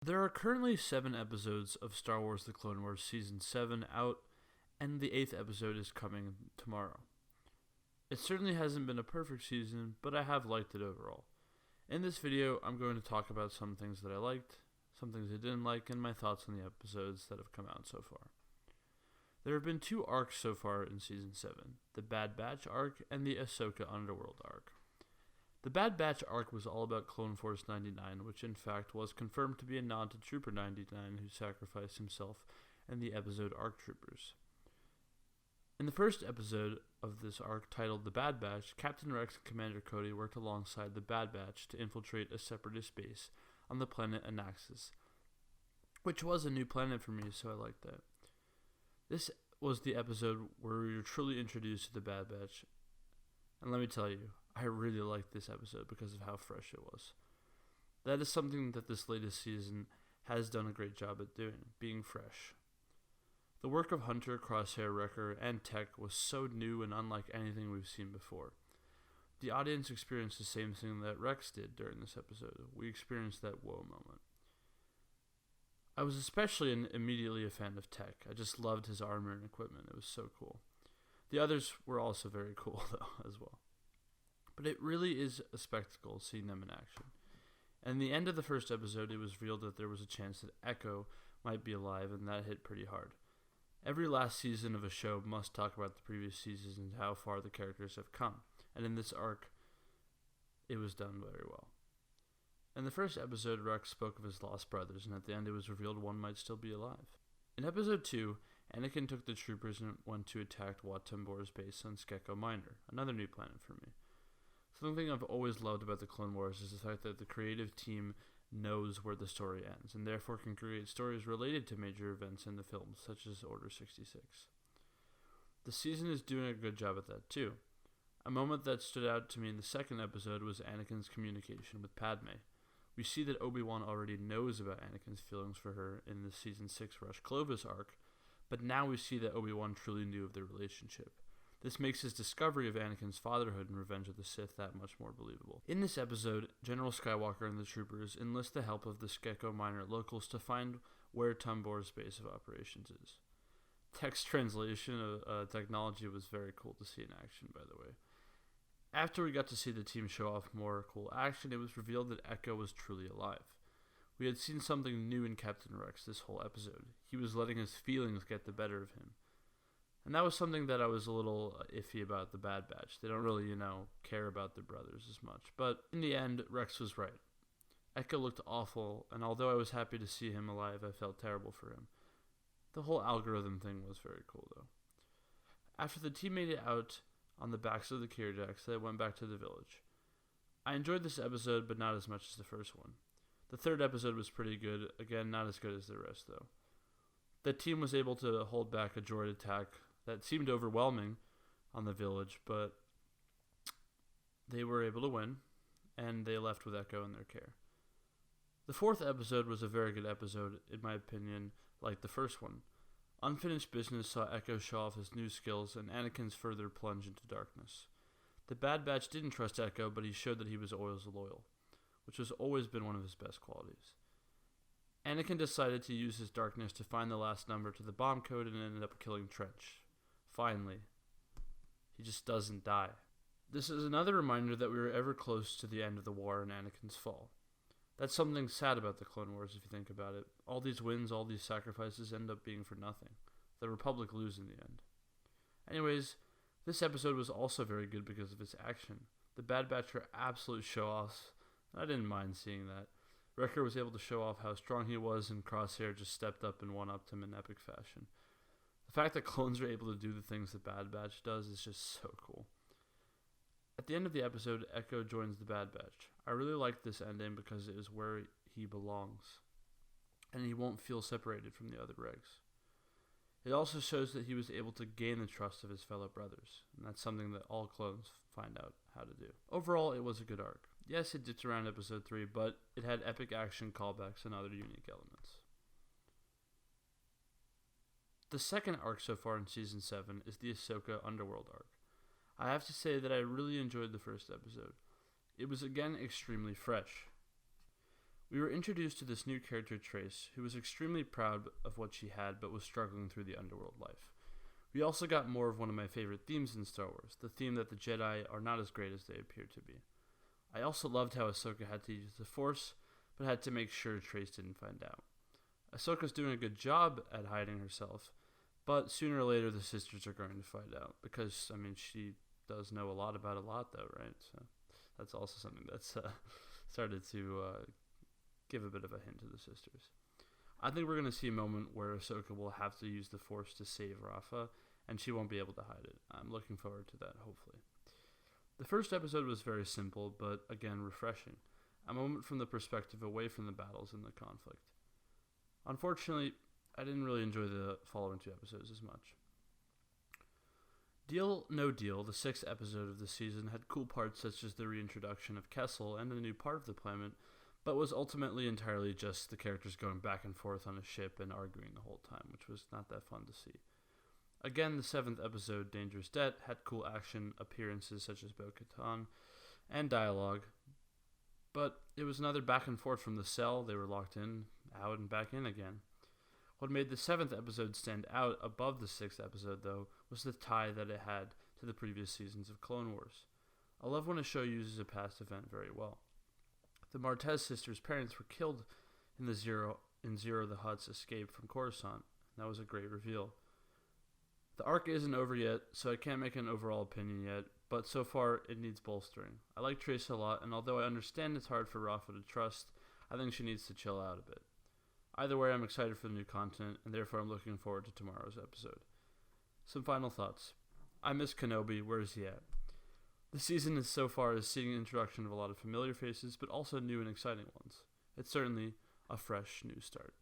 There are currently 7 episodes of Star Wars The Clone Wars Season 7 out, and the 8th episode is coming tomorrow. It certainly hasn't been a perfect season, but I have liked it overall. In this video, I'm going to talk about some things that I liked, some things I didn't like, and my thoughts on the episodes that have come out so far. There have been 2 arcs so far in Season 7, the Bad Batch arc and the Ahsoka Underworld arc. The Bad Batch arc was all about Clone Force 99, which in fact was confirmed to be a nod to Trooper 99, who sacrificed himself in the episode ARC Troopers. In the first episode of this arc, titled The Bad Batch, Captain Rex and Commander Cody worked alongside the Bad Batch to infiltrate a separatist base on the planet Anaxes, which was a new planet for me, so I liked that. This was the episode where we were truly introduced to the Bad Batch, and let me tell you, I really liked this episode because of how fresh it was. That is something that this latest season has done a great job at doing, being fresh. The work of Hunter, Crosshair, Wrecker, and Tech was so new and unlike anything we've seen before. The audience experienced the same thing that Rex did during this episode. We experienced that whoa moment. I was especially immediately a fan of Tech. I just loved his armor and equipment. It was so cool. The others were also very cool, though, as well. But it really is a spectacle seeing them in action. And in the end of the first episode, it was revealed that there was a chance that Echo might be alive, and that hit pretty hard. Every last season of a show must talk about the previous seasons and how far the characters have come. And in this arc, it was done very well. In the first episode, Rex spoke of his lost brothers, and at the end it was revealed one might still be alive. In episode 2, Anakin took the troopers and went to attack Wat Tambor's base on Skeko Minor, another new planet for me. Something I've always loved about the Clone Wars is the fact that the creative team knows where the story ends, and therefore can create stories related to major events in the films, such as Order 66. The season is doing a good job at that too. A moment that stood out to me in the second episode was Anakin's communication with Padme. We see that Obi-Wan already knows about Anakin's feelings for her in the Season 6 Rush Clovis arc, but now we see that Obi-Wan truly knew of their relationship. This makes his discovery of Anakin's fatherhood in Revenge of the Sith that much more believable. In this episode, General Skywalker and the troopers enlist the help of the Skeko Minor locals to find where Tambor's base of operations is. Text translation of technology was very cool to see in action, by the way. After we got to see the team show off more cool action, it was revealed that Echo was truly alive. We had seen something new in Captain Rex this whole episode. He was letting his feelings get the better of him. And that was something that I was a little iffy about the Bad Batch. They don't really, care about their brothers as much. But in the end, Rex was right. Echo looked awful, and although I was happy to see him alive, I felt terrible for him. The whole algorithm thing was very cool, though. After the team made it out on the backs of the Kirjaks, they went back to the village. I enjoyed this episode, but not as much as the first one. The third episode was pretty good. Again, not as good as the rest, though. The team was able to hold back a droid attack that seemed overwhelming on the village, but they were able to win, and they left with Echo in their care. The fourth episode was a very good episode, in my opinion, like the first one. Unfinished Business saw Echo show off his new skills, and Anakin's further plunge into darkness. The Bad Batch didn't trust Echo, but he showed that he was always loyal, which has always been one of his best qualities. Anakin decided to use his darkness to find the last number to the bomb code and ended up killing Trench. Finally. He just doesn't die. This is another reminder that we were ever close to the end of the war and Anakin's fall. That's something sad about the Clone Wars if you think about it. All these wins, all these sacrifices end up being for nothing. The Republic lose in the end. Anyways, this episode was also very good because of its action. The Bad Batch were absolute show-offs. I didn't mind seeing that. Wrecker was able to show off how strong he was, and Crosshair just stepped up and one-upped him in epic fashion. The fact that clones are able to do the things that Bad Batch does is just so cool. At the end of the episode, Echo joins the Bad Batch. I really liked this ending because it is where he belongs, and he won't feel separated from the other Regs. It also shows that he was able to gain the trust of his fellow brothers, and that's something that all clones find out how to do. Overall, it was a good arc. Yes, it dipped around episode 3, but it had epic action, callbacks, and other unique elements. The second arc so far in Season 7 is the Ahsoka Underworld arc. I have to say that I really enjoyed the first episode. It was again extremely fresh. We were introduced to this new character, Trace, who was extremely proud of what she had but was struggling through the underworld life. We also got more of one of my favorite themes in Star Wars, the theme that the Jedi are not as great as they appear to be. I also loved how Ahsoka had to use the Force, but had to make sure Trace didn't find out. Ahsoka's doing a good job at hiding herself, but sooner or later the sisters are going to find out, because, she does know a lot about a lot, though, right? So that's also something that's started to give a bit of a hint to the sisters. I think we're going to see a moment where Ahsoka will have to use the Force to save Rafa, and she won't be able to hide it. I'm looking forward to that, hopefully. The first episode was very simple, but again, refreshing. A moment from the perspective away from the battles and the conflict. Unfortunately, I didn't really enjoy the following 2 episodes as much. Deal No Deal, the 6th episode of the season, had cool parts such as the reintroduction of Kessel and a new part of the planet, but was ultimately entirely just the characters going back and forth on a ship and arguing the whole time, which was not that fun to see. Again, the 7th episode, Dangerous Debt, had cool action appearances such as Bo-Katan and dialogue, but it was another back and forth from the cell. They were locked in, out, and back in again. What made the 7th episode stand out above the 6th episode, though, was the tie that it had to the previous seasons of Clone Wars. I love when a show uses a past event very well. The Martez sisters' parents were killed in Zero the Hutt's escape from Coruscant. That was a great reveal. The arc isn't over yet, so I can't make an overall opinion yet, but so far it needs bolstering. I like Trace a lot, and although I understand it's hard for Rafa to trust, I think she needs to chill out a bit. Either way, I'm excited for the new content, and therefore I'm looking forward to tomorrow's episode. Some final thoughts. I miss Kenobi. Where is he at? The season so far is seeing the introduction of a lot of familiar faces, but also new and exciting ones. It's certainly a fresh new start.